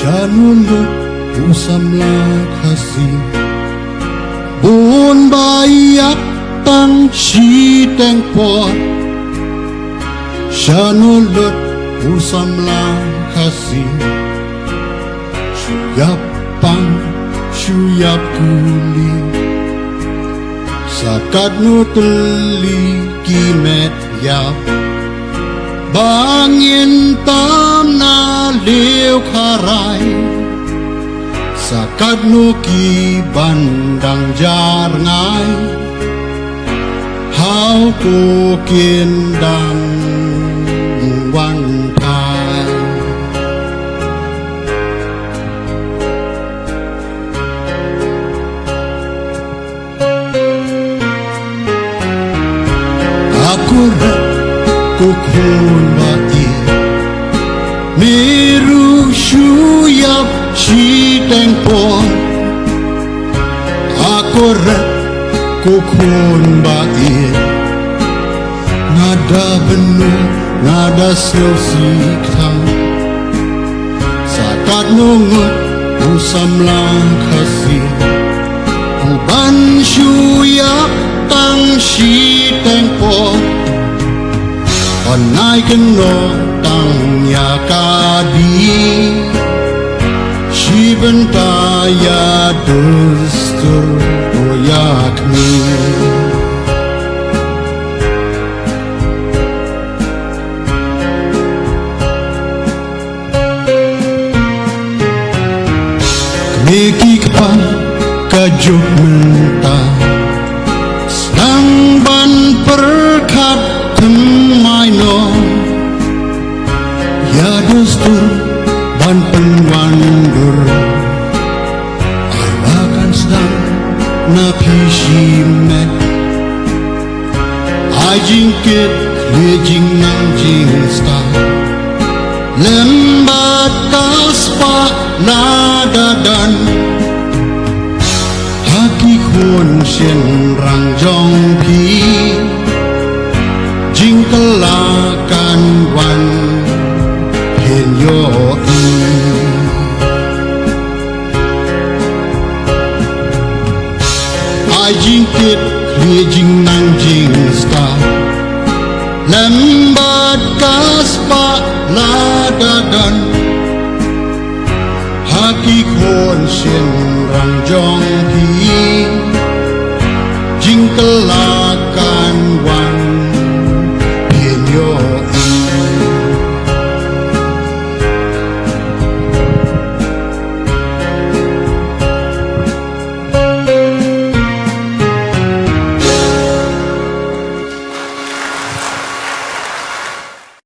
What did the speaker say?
Syanulut usamlah kasih Bun bayak tang si teng pot Syanulut usamlah kasih Syuyap pang syuyap kuli Sakat nutuli kimet yap Bangin tam na liu karai Sakat nuki bandang jar ngai Hau ku kindang wan pai Aku kukun bati Miru syuyap si tengpon Aku kukun bati Nada benuh, nada selsik tang Sakat nungut usamlah kasih Uban syuyap tang si tengpon Onai keno tang ya kadi Si bentaya dustur oyak ni Kemiki kepan kajuk mentah Sedang ban perkat temai no Ya dustur ban penwandur Awakan sedang napi shimet Ajingkit lejing nang jing star Lembat kaspa nadadan Haki khun sien rang jong pi Jingkelakan wan Pin yo Ajingkit klijing nang jing star Lembat kaspa ladadan Haki khon sien rang jong pi Jingkelakan